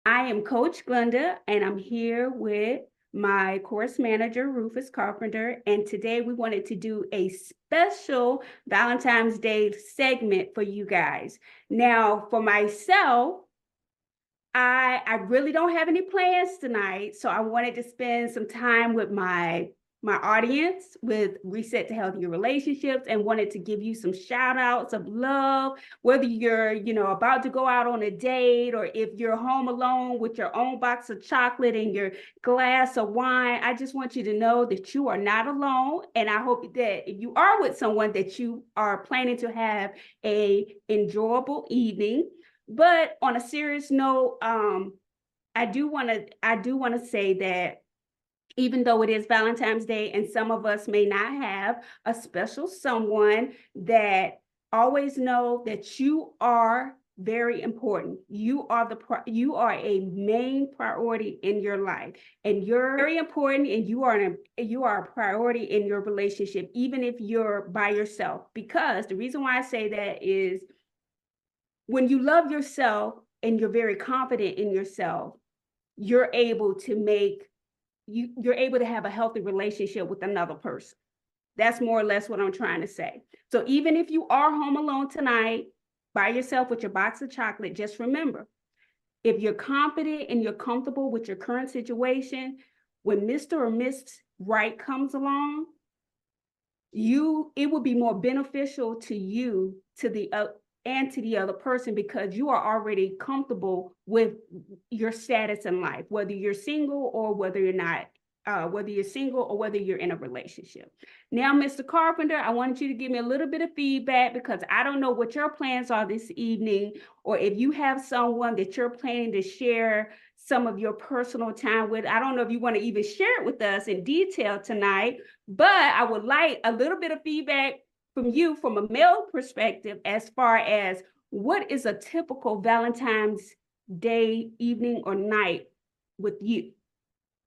I am Coach Glenda, and I'm here with my course manager, Rufus Carpenter. And today we wanted to do a special Valentine's Day segment for you guys. Now, for myself, I really don't have any plans tonight, so I wanted to spend some time with my audience with Reset to Healthier Relationships, and wanted to give you some shout outs of love, whether you're, about to go out on a date, or if you're home alone with your own box of chocolate and your glass of wine. I just want you to know that you are not alone, and I hope that if you are with someone, that you are planning to have a enjoyable evening. But on a serious note, I do want to say that even though it is Valentine's Day and some of us may not have a special someone, that always know that you are very important. You are a main priority in your life, and you're very important, and you are a priority in your relationship, even if you're by yourself. Because the reason why I say that is, when you love yourself and you're very confident in yourself, you're able to make you're able to have a healthy relationship with another person. That's more or less what I'm trying to say. So even if you are home alone tonight by yourself with your box of chocolate, just remember, if you're confident and you're comfortable with your current situation, when Mr. or Miss Right comes along, it will be more beneficial to you, and to the other person, because you are already comfortable with your status in life, whether you're single or whether you're not, whether you're single or whether you're in a relationship. Now, Mr. Carpenter, I wanted you to give me a little bit of feedback, because I don't know what your plans are this evening, or if you have someone that you're planning to share some of your personal time with. I don't know if you want to even share it with us in detail tonight, but I would like a little bit of feedback from you from a male perspective, as far as what is a typical Valentine's Day evening or night with you.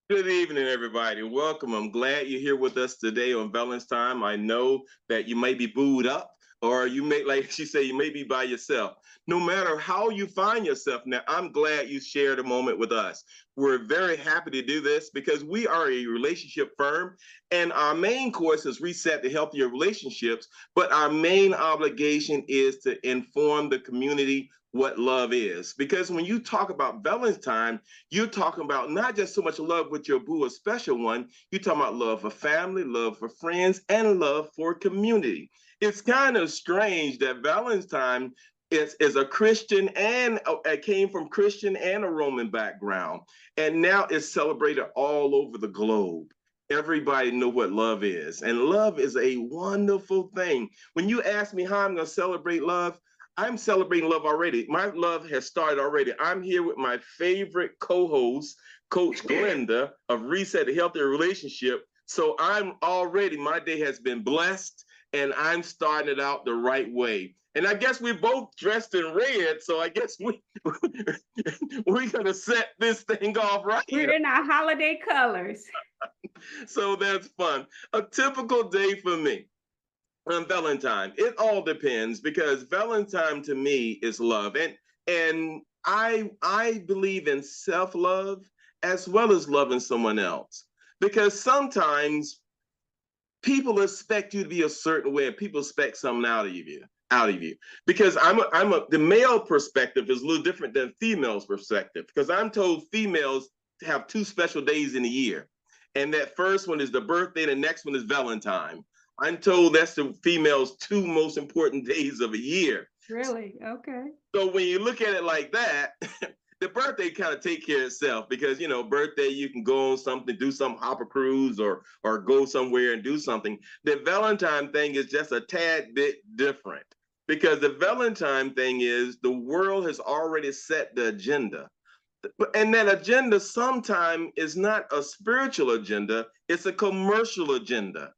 Good evening, everybody. Welcome. I'm glad you're here with us today on Valentine. I know that you may be booed up, or you may, like she said, you may be by yourself. No matter how you find yourself now, I'm glad you shared a moment with us. We're very happy to do this because we are a relationship firm, and our main course is Reset to Healthier Relationships, but our main obligation is to inform the community what love is. Because when you talk about Valentine, you're talking about not just so much love with your boo, a special one. You're talking about love for family, love for friends, and love for community. It's kind of strange that Valentine is a Christian, and it came from Christian and a Roman background, and now it's celebrated all over the globe. Everybody know what love is, and love is a wonderful thing. When you ask me how I'm going to celebrate love, I'm celebrating love already. My love has started already. I'm here with my favorite co-host, Coach Glenda of Reset a Healthier Relationship. So my day has been blessed, and I'm starting it out the right way. And I guess we both dressed in red, so I guess we're gonna set this thing off right. We're in our holiday colors. So that's fun. A typical day for me on Valentine. It all depends, because Valentine to me is love, and I believe in self love as well as loving someone else, because sometimes people expect you to be a certain way, and people expect something out of you. Because the male perspective is a little different than female's perspective, because I'm told females have two special days in a year, and that first one is the birthday, and the next one is Valentine. I'm told that's the female's two most important days of a year. Really? Okay. So when you look at it like that, the birthday kind of take care of itself, because birthday you can go on something, do some hop a cruise, or go somewhere and do something. The Valentine thing is just a tad bit different, because the Valentine thing is the world has already set the agenda, and that agenda sometimes is not a spiritual agenda, it's a commercial agenda.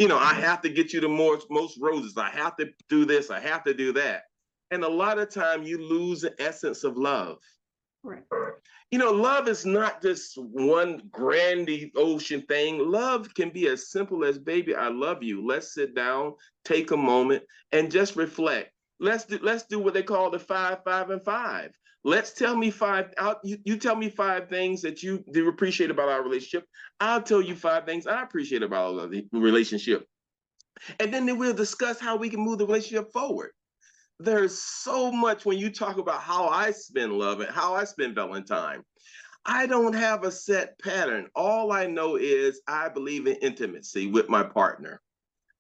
I have to get you the most roses, I have to do this, I have to do that, and a lot of time you lose the essence of love. Right. Love is not just one grandiose ocean thing. Love can be as simple as, baby, I love you. Let's sit down, take a moment, and just reflect. Let's do what they call the 5, 5, and 5. Let's tell me five. You tell me five things that you do appreciate about our relationship. I'll tell you five things I appreciate about the relationship, and then we'll discuss how we can move the relationship forward. There's so much when you talk about how I spend love and how I spend Valentine. I don't have a set pattern. All I know is I believe in intimacy with my partner.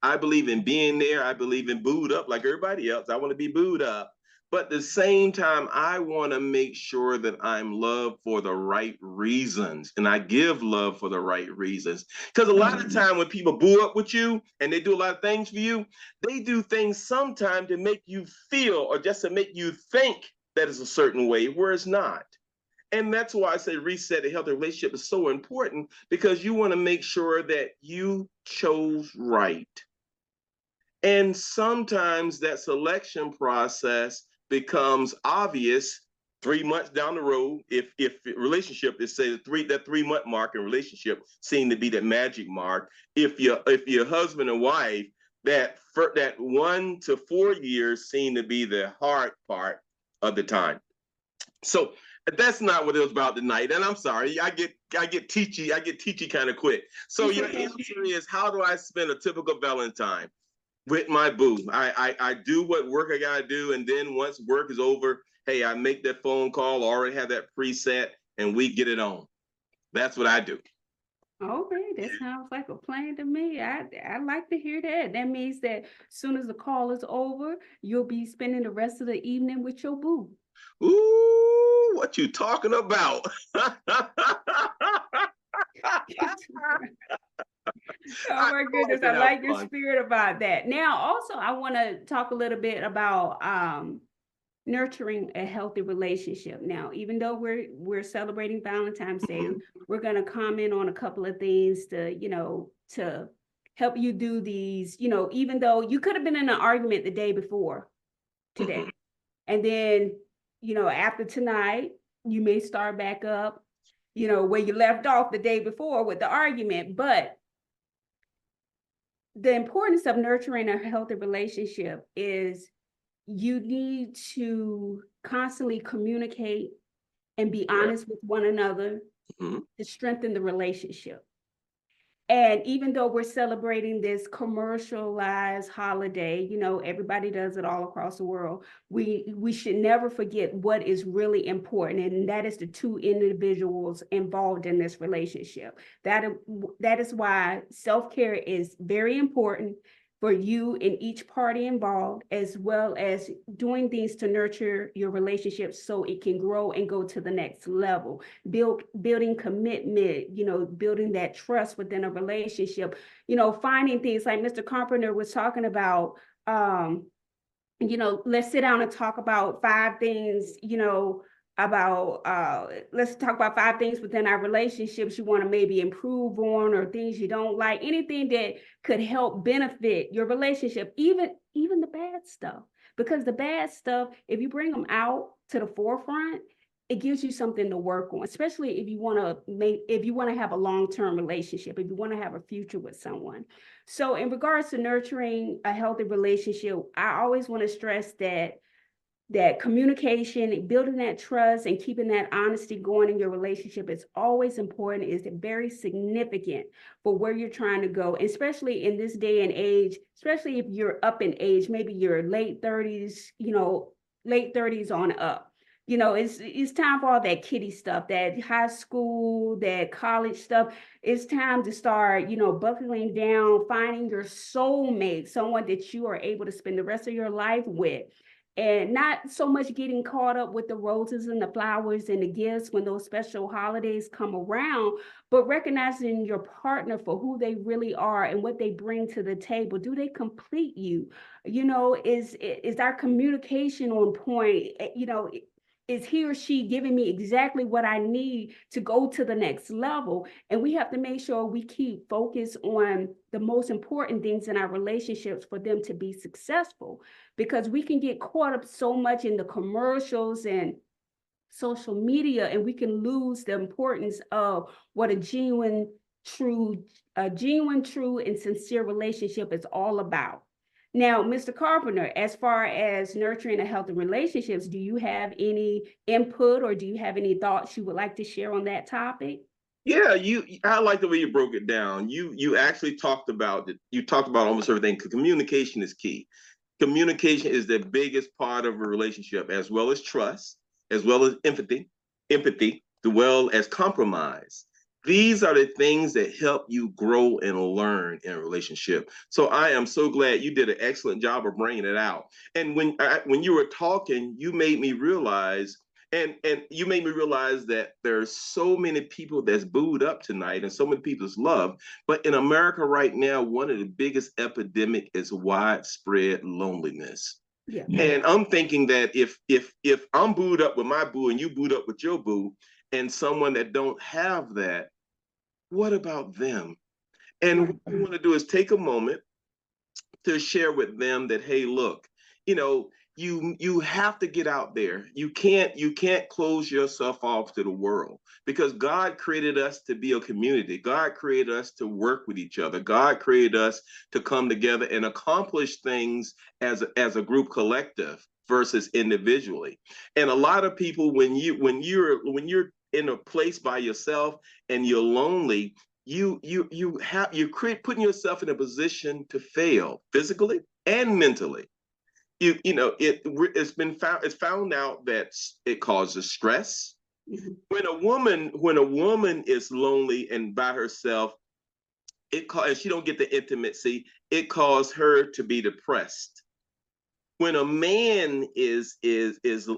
I believe in being there. I believe in booed up like everybody else. I want to be booed up. But at the same time, I want to make sure that I'm loved for the right reasons and I give love for the right reasons. Because a lot of time when people boo up with you and they do a lot of things for you, they do things sometimes to make you feel or just to make you think that it's a certain way where it's not. And that's why I say reset a healthy relationship is so important because you want to make sure that you chose right. And sometimes that selection process becomes obvious 3 months down the road. If relationship is say that 3 month mark in relationship seem to be that magic mark. If your husband and wife that 1 to 4 years seem to be the hard part of the time. So that's not what it was about tonight. And I'm sorry, I get teachy kind of quick. So your answer is, how do I spend a typical Valentine? With my boo. I do what work I gotta do, and then once work is over, hey, I make that phone call, already have that preset, and we get it on. That's what I do. Okay, that sounds like a plan to me. I like to hear that. That means that as soon as the call is over, you'll be spending the rest of the evening with your boo. Ooh, what you talking about? Oh I my like goodness, to I have like your fun. spirit about that. Now, also, I want to talk a little bit about nurturing a healthy relationship. Now, even though we're celebrating Valentine's Day, we're going to comment on a couple of things to help you do these, even though you could have been in an argument the day before today. And then, after tonight, you may start back up, where you left off the day before with the argument. But the importance of nurturing a healthy relationship is you need to constantly communicate and be honest with one another Mhm. to strengthen the relationship. And even though we're celebrating this commercialized holiday, everybody does it all across the world. We should never forget what is really important, and that is the two individuals involved in this relationship. That is why self-care is very important for you and each party involved, as well as doing things to nurture your relationship so it can grow and go to the next level. Building commitment, building that trust within a relationship, finding things like Mr. Carpenter was talking about. Let's sit down and talk about 5 things, let's talk about 5 things within our relationships you want to maybe improve on, or things you don't like, anything that could help benefit your relationship, even the bad stuff. Because the bad stuff, if you bring them out to the forefront, it gives you something to work on, especially if you want to have a long-term relationship, if you want to have a future with someone. So in regards to nurturing a healthy relationship, I always want to stress that communication, building that trust, and keeping that honesty going in your relationship is always important. It's very significant for where you're trying to go, especially in this day and age, especially if you're up in age, maybe your late 30s, late 30s on up. It's time for all that kiddie stuff, that high school, that college stuff. It's time to start, buckling down, finding your soulmate, someone that you are able to spend the rest of your life with. And not so much getting caught up with the roses and the flowers and the gifts when those special holidays come around, but recognizing your partner for who they really are and what they bring to the table. Do they complete you? Is our communication on point? Is he or she giving me exactly what I need to go to the next level? And we have to make sure we keep focus on the most important things in our relationships for them to be successful, because we can get caught up so much in the commercials and social media, and we can lose the importance of what a genuine, true, and sincere relationship is all about. Now, Mr. Carpenter, as far as nurturing a healthy relationships, do you have any input or do you have any thoughts you would like to share on that topic? Yeah, I like the way you broke it down. You actually talked about it. You talked about almost everything. Communication is key. Communication is the biggest part of a relationship, as well as trust, as well as empathy, as well as compromise. These are the things that help you grow and learn in a relationship. So I am so glad you did an excellent job of bringing it out. And when you were talking, you made me realize and you made me realize that there's so many people that's booed up tonight and so many people's loved. But in America right now, one of the biggest epidemic is widespread loneliness. Yeah. And I'm thinking that if I'm booed up with my boo and you booed up with your boo, and someone that don't have that, what about them? And what we want to do is take a moment to share with them that, hey, look, you know, you have to get out there. You can't close yourself off to the world, because God created us to be a community. God created us to work with each other. God created us to come together and accomplish things as a group collective versus individually. And a lot of people, when you're in a place by yourself and you're lonely, you're putting yourself in a position to fail physically and mentally. It's found out that it causes stress. Mhm. When a woman is lonely and by herself, and she don't get the intimacy, it causes her to be depressed. When a man is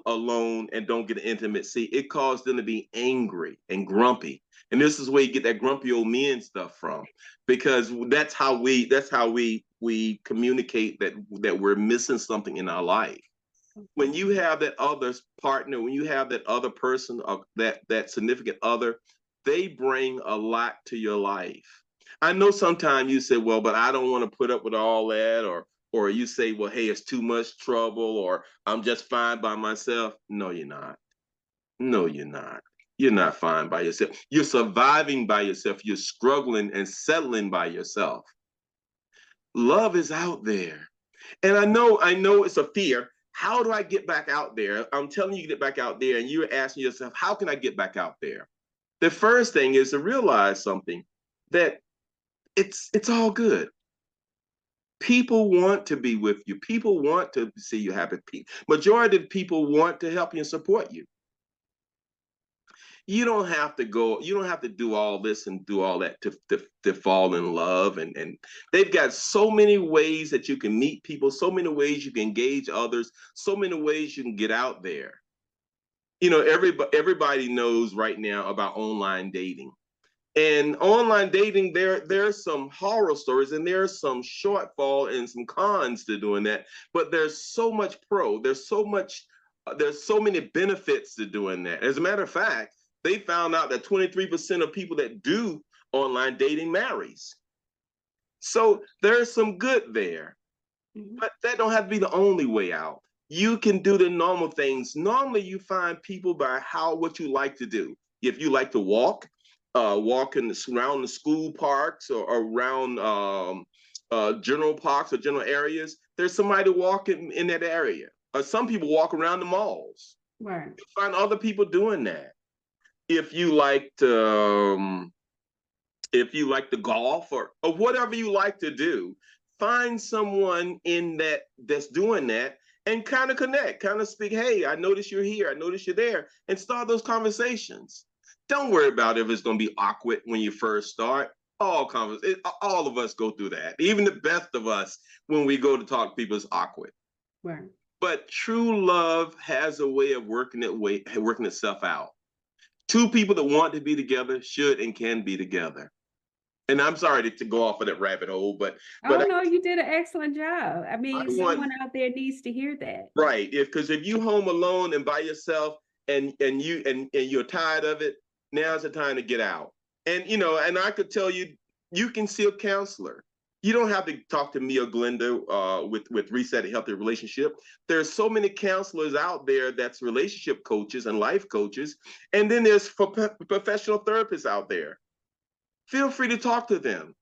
alone and don't get intimacy, it causes them to be angry and grumpy. And this is where you get that grumpy old men stuff from, because that's how we communicate that we're missing something in our life. When you have that other partner, when you have that other person, or that significant other, they bring a lot to your life. I know sometimes you say, well, but I don't want to put up with all that, or you say, well, hey, it's too much trouble, or I'm just fine by myself. No, you're not. No, you're not. You're not fine by yourself. You're surviving by yourself. You're struggling and settling by yourself. Love is out there. And I know it's a fear. How do I get back out there? I'm telling you, get back out there, and you're asking yourself, how can I get back out there? The first thing is to realize something, that it's all good. People want to be with you. People want to see you happy. Majority of people want to help you and support you. You don't have to do all this and do all that to fall in love. And they've got so many ways that you can meet people, so many ways you can engage others, so many ways you can get out there. Everybody knows right now about online dating. And online dating, there's some horror stories and there's some shortfall and some cons to doing that. But there's so much there's so many benefits to doing that. As a matter of fact, they found out that 23% of people that do online dating marries. So there's some good there. But that don't have to be the only way out. You can do the normal things. Normally, you find people by what you like to do. If you like to walk, around the school parks, or around general parks or general areas, there's somebody walking in that area. Or some people walk around the malls. Right. You find other people doing that. If you like to golf, or whatever you like to do, find someone that's doing that, and kind of connect, kind of speak, hey, I notice you're here, I notice you're there, and start those conversations. Don't worry about if it's going to be awkward when you first start. All of us go through that. Even the best of us, when we go to talk to people, it's awkward. Right. But true love has a way of working itself out. Two people that want to be together should and can be together. And I'm sorry to go off of that rabbit hole, but Oh no, you did an excellent job. I I mean, want someone out there needs to hear that. right, because if you home alone and by yourself, and you're tired of it, now's the time to get out. And I could tell you, you can see a counselor. You don't have to talk to me or Glenda with Reset a Healthy Relationship. There's so many counselors out there that's relationship coaches and life coaches, and then there's professional therapists out there. Feel free to talk to them.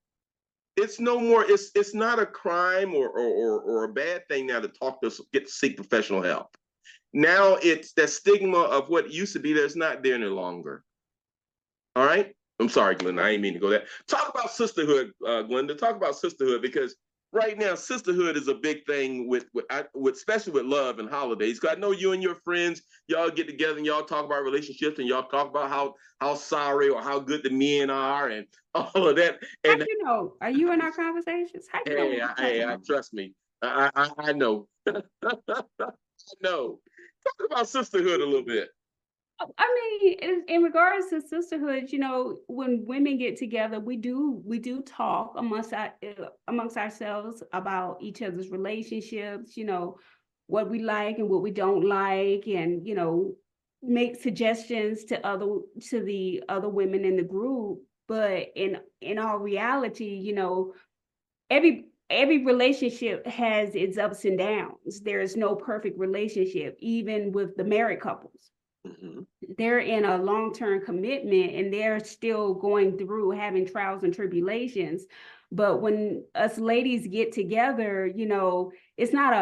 It's no more. It's not a crime or a bad thing now to seek professional help. Now it's that stigma of what used to be there's not there any longer. All right. I'm sorry, Glenda. I ain't mean to go there. Talk about sisterhood, Glenda. Talk about sisterhood because right now sisterhood is a big thing with especially with love and holidays. Because I know you and your friends, y'all get together and y'all talk about relationships and y'all talk about how sorry or how good the men are and all of that. How And you know? Are you in our conversations? How you know what we're talking about? trust me, I know. I know. Talk about sisterhood a little bit. I mean, in regards to sisterhood, when women get together, we do talk amongst ourselves about each other's relationships, what we like and what we don't like, and make suggestions to the other women in the group. But in all reality, every relationship has its ups and downs. There is no perfect relationship, even with the married couples. Mm-hmm. They're in a long-term commitment and they're still going through having trials and tribulations. But when us ladies get together, it's not,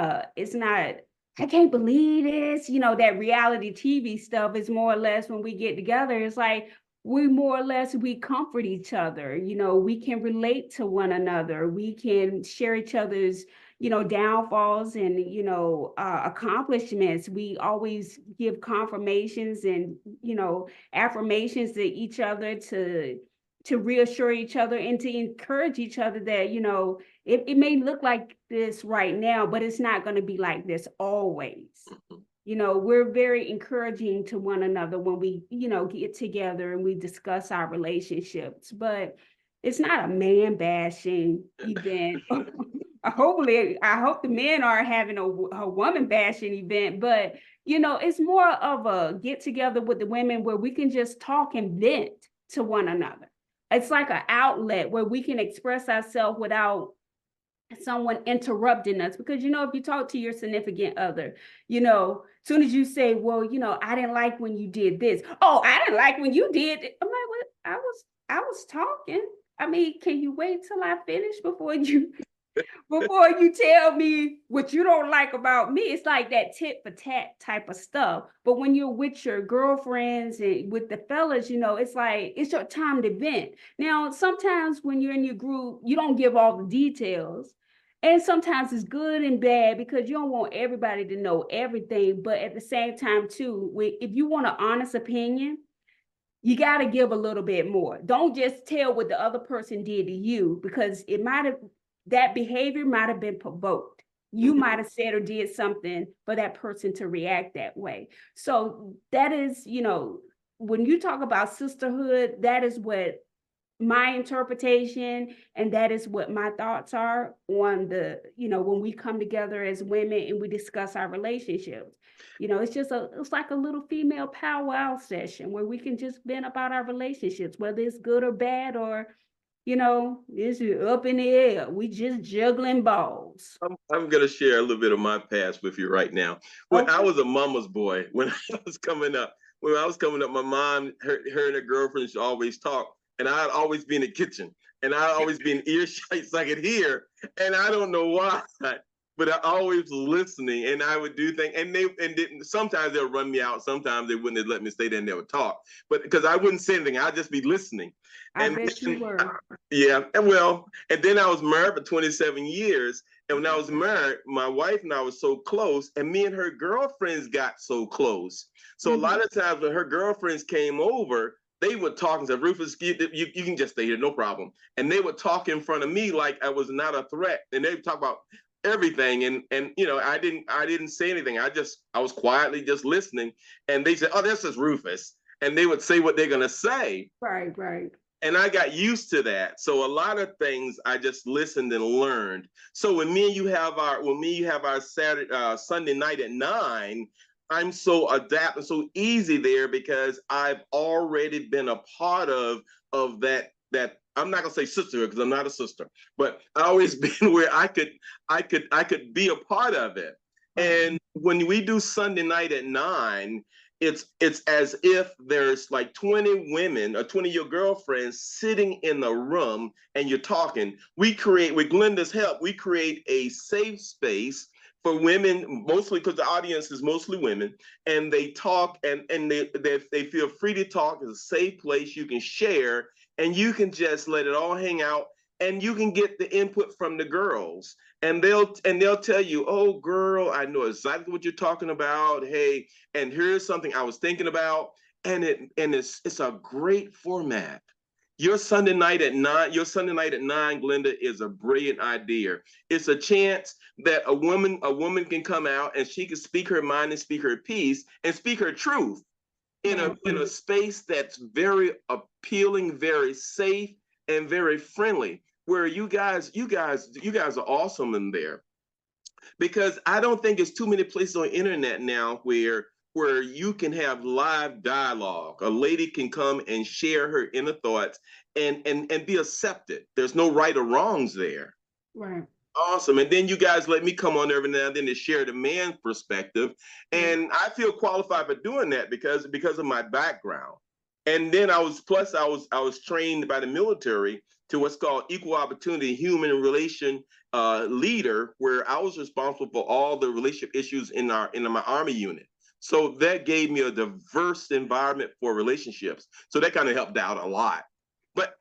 I can't believe this, that reality TV stuff is more or less when we get together, it's like we comfort each other, we can relate to one another, we can share each other's downfalls and accomplishments. We always give confirmations and affirmations to each other to reassure each other and to encourage each other that it may look like this right now, but it's not going to be like this always. We're very encouraging to one another when we get together and we discuss our relationships, but it's not a man bashing event. I hope the men are having a woman bashing event, but it's more of a get together with the women where we can just talk and vent to one another. It's like an outlet where we can express ourselves without someone interrupting us. Because if you talk to your significant other, as soon as you say, well, I didn't like when you did this. Oh, I didn't like when you did it. I'm like, what? I was talking. I mean, can you wait till I finish before you tell me what you don't like about me? It's like that tit for tat type of stuff. But when you're with your girlfriends and with the fellas, it's like it's your time to vent. Now, sometimes when you're in your group, you don't give all the details. And sometimes it's good and bad because you don't want everybody to know everything. But at the same time, too, if you want an honest opinion, you got to give a little bit more. Don't just tell what the other person did to you, because that behavior might have been provoked. You might have said or did something for that person to react that way. So that is, when you talk about sisterhood, that is what my interpretation and that is what my thoughts are on when we come together as women and we discuss our relationships. It's like a little female powwow session where we can just vent about our relationships, whether it's good or bad, or it's up in the air. We just juggling balls. I'm going to share a little bit of my past with you right now. When I was a mama's boy, when I was coming up, my mom, her and her girlfriend should always talk. And I'd always be in the kitchen. And I'd always be in earshot so I could hear. And I don't know why, but I always was listening. And I would do things. And sometimes they'll run me out. Sometimes they wouldn't let me stay there and they would talk. But because I wouldn't say anything, I'd just be listening. I bet you were. Yeah. And then I was married for 27 years. And when I was married, my wife and I was so close, and me and her girlfriends got so close. So a lot of times when her girlfriends came over, they would talk and say, Rufus, you can just stay here, no problem. And they would talk in front of me like I was not a threat. And they would talk about everything. And I didn't say anything. I was quietly just listening. And they said, oh, this is Rufus. And they would say what they're gonna say. Right, right. And I got used to that. So a lot of things I just listened and learned. So when me and you have our Sunday night at 9, I'm so adapted, so easy there because I've already been a part of that. I'm not gonna say sisterhood because I'm not a sister, but I always been where I could be a part of it. And when we do Sunday night at 9, it's as if there's like 20 women or 20 of your girlfriends sitting in a room and you're talking. We create, with Glenda's help, we create a safe space for women, mostly because the audience is mostly women, and they talk and they feel free to talk. It's a safe place you can share, and you can just let it all hang out, and you can get the input from the girls, and they'll tell you, oh girl, I know exactly what you're talking about. Hey, and here's something I was thinking about, and it's a great format. Your Sunday night at 9, Glenda, is a brilliant idea. It's a chance that a woman can come out and she can speak her mind and speak her piece and speak her truth in a space that's very appealing, very safe, and very friendly. Where you guys are awesome in there, because I don't think there's too many places on the internet now where you can have live dialogue. A lady can come and share her inner thoughts and be accepted. There's no right or wrongs there. Right. Awesome. And then you guys let me come on every now and then to share the man's perspective. And I feel qualified for doing that because of my background. And then I was trained by the military to what's called equal opportunity human relation leader, where I was responsible for all the relationship issues in my Army unit. So that gave me a diverse environment for relationships. So that kind of helped out a lot. But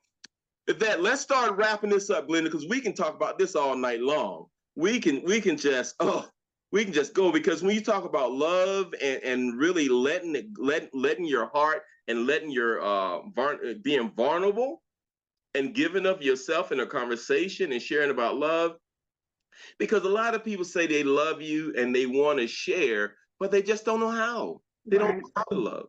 let's start wrapping this up, Glenda, because we can talk about this all night long. We can just go, because when you talk about love and really letting your heart and letting your being vulnerable and giving of yourself in a conversation and sharing about love, because a lot of people say they love you and they want to share, but they just don't know how. They don't know how to love.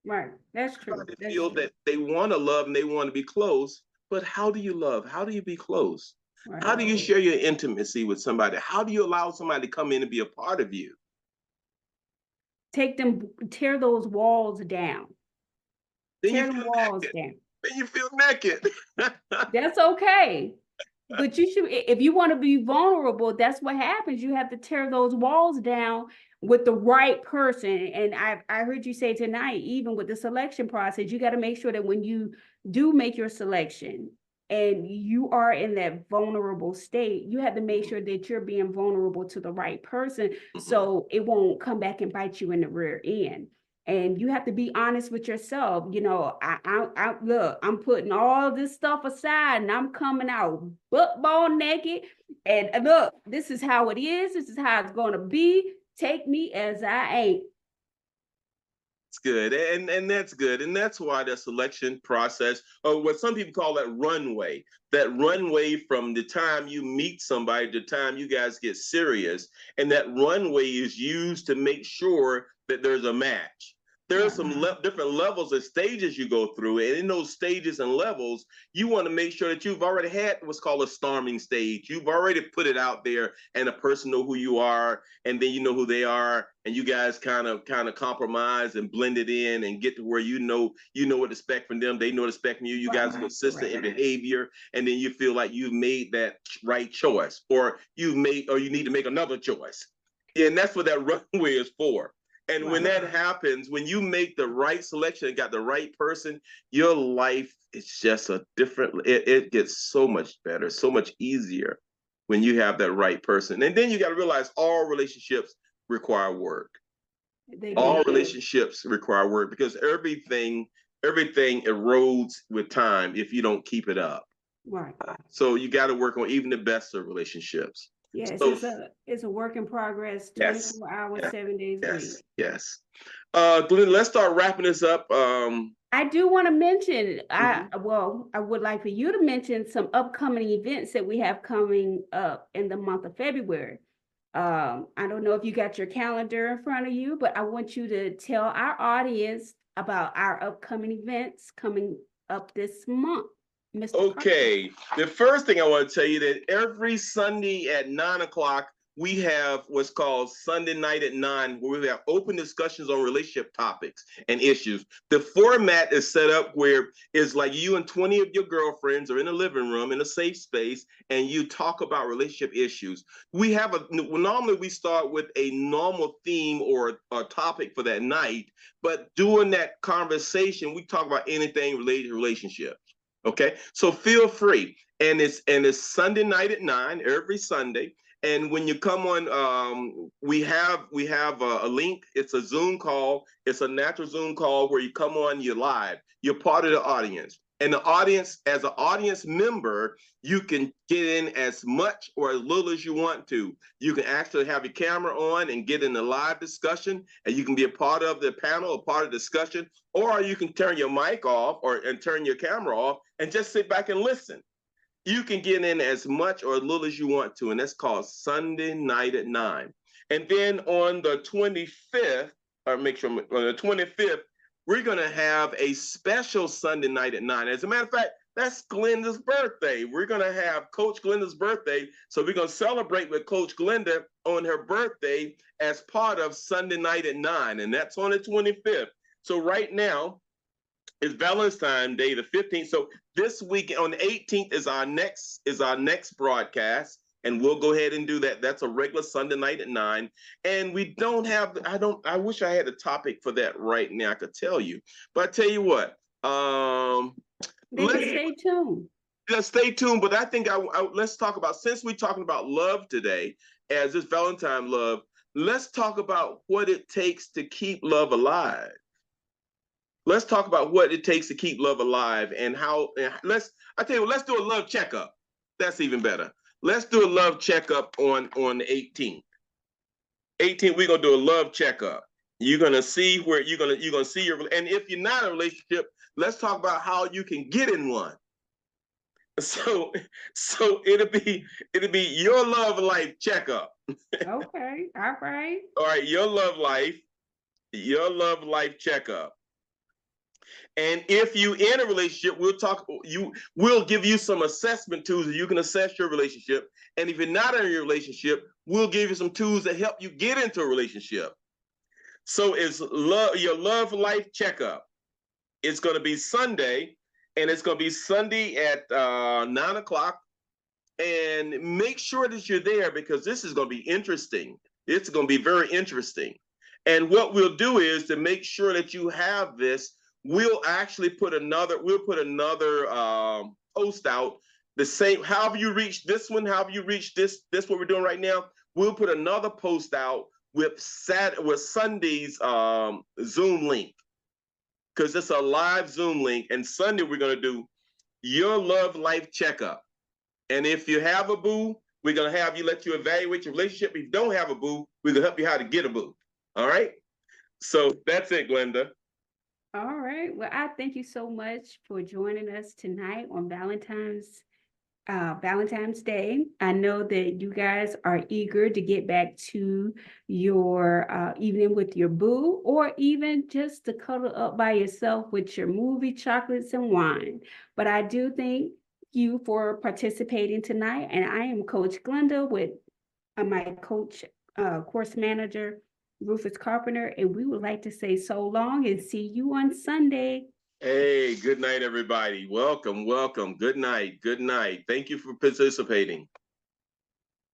Right. That's true. They feel that they want to love and they want to be close, but how do you love? How do you be close? Right. How do you share your intimacy with somebody? How do you allow somebody to come in and be a part of you? Tear those walls down. Then Tear the walls down. Then you feel naked. That's okay. But you should, if you want to be vulnerable, that's what happens. You have to tear those walls down with the right person. And I heard you say tonight, even with the selection process, you got to make sure that when you do make your selection and you are in that vulnerable state, you have to make sure that you're being vulnerable to the right person, so it won't come back and bite you in the rear end. And you have to be honest with yourself. You know, I look, I'm putting all this stuff aside and I'm coming out football naked. And look, this is how it is. This is how it's going to be. Take me as I ain't. It's good, and that's good, and that's why the selection process, or what some people call that runway from the time you meet somebody to the time you guys get serious, and that runway is used to make sure that there's a match. There are some different levels and stages you go through, and in those stages and levels, you want to make sure that you've already had what's called a storming stage. You've already put it out there, and a person know who you are, and then you know who they are, and you guys kind of compromise and blend it in and get to where you know what to expect from them, they know what to expect from you. You guys are consistent in behavior, and then you feel like you've made that right choice, or you need to make another choice. And that's what that runway is for. And when that happens, when you make the right selection and got the right person, your life is just it gets so much better, so much easier when you have that right person. And then you got to realize all relationships require work. All relationships require work, because everything erodes with time if you don't keep it up. Right. So you got to work on even the best of relationships. Yes, So, it's a work in progress, 24 hours, 7 days a week. Yes. Glenda, let's start wrapping this up. I do want to mention, I would like for you to mention some upcoming events that we have coming up in the month of February. I don't know if you got your calendar in front of you, but I want you to tell our audience about our upcoming events coming up this month. Mr. Okay, the first thing I want to tell you that every Sunday at 9 o'clock, we have what's called Sunday Night at 9, where we have open discussions on relationship topics and issues. The format is set up where it's like you and 20 of your girlfriends are in a living room in a safe space, and you talk about relationship issues. Normally we start with a normal theme or a topic for that night, but during that conversation, we talk about anything related to relationships. Okay, so feel free. And it's Sunday night at 9 every Sunday. And when you come on, we have a link. It's a Zoom call. It's a natural Zoom call where you come on, you're live. You're part of the audience. And the audience, as an audience member, you can get in as much or as little as you want to. You can actually have your camera on and get in the live discussion, and you can be a part of the panel, a part of the discussion, or you can turn your mic off and turn your camera off and just sit back and listen. You can get in as much or as little as you want to, and that's called Sunday Night at 9. And then on the 25th, or make sure on the 25th, we're going to have a special Sunday Night at 9. As a matter of fact, that's Glenda's birthday. We're going to have Coach Glenda's birthday. So we're going to celebrate with Coach Glenda on her birthday as part of Sunday Night at 9. And that's on the 25th. So right now, it's Valentine Day, the 15th. So this week on the 18th is our next broadcast, and we'll go ahead and do that. That's a regular Sunday night at 9. And we don't have, I wish I had a topic for that right now. I could tell you, but I tell you what, Let's stay tuned. Let's stay tuned. But I think let's talk about, since we're talking about love today, as this Valentine love, let's talk about what it takes to keep love alive. Let's talk about what it takes to keep love alive, and how. Let's do a love checkup. That's even better. Let's do a love checkup on the 18th. 18th, we're gonna do a love checkup. You're gonna see where you're gonna see your. And if you're not in a relationship, let's talk about how you can get in one. So it'll be your love life checkup. Okay, all right. All right, your love life checkup. And if you in a relationship, we'll give you some assessment tools that you can assess your relationship. And if you're not in your relationship, we'll give you some tools that help you get into a relationship. So it's your love life checkup. It's going to be Sunday, and it's going to be Sunday at 9 o'clock. And make sure that you're there, because this is going to be interesting. It's going to be very interesting. And what we'll do is, to make sure that you have this, we'll actually put another post out, the same, however you reach this one, however you reach this what we're doing right now, we'll put another post out with Sunday's Zoom link, because it's a live Zoom link. And Sunday we're going to do your love life checkup. And if you have a boo, we're going to let you evaluate your relationship. If you don't have a boo, we're going to help you how to get a boo. All right? So that's it, Glenda. All right. Well, I thank you so much for joining us tonight on Valentine's Day. I know that you guys are eager to get back to your evening with your boo, or even just to cuddle up by yourself with your movie, chocolates, and wine. But I do thank you for participating tonight. And I am Coach Glenda with my course manager, Rufus Carpenter, and we would like to say so long and see you on Sunday. Hey, good night, everybody. Welcome. Good night. Thank you for participating.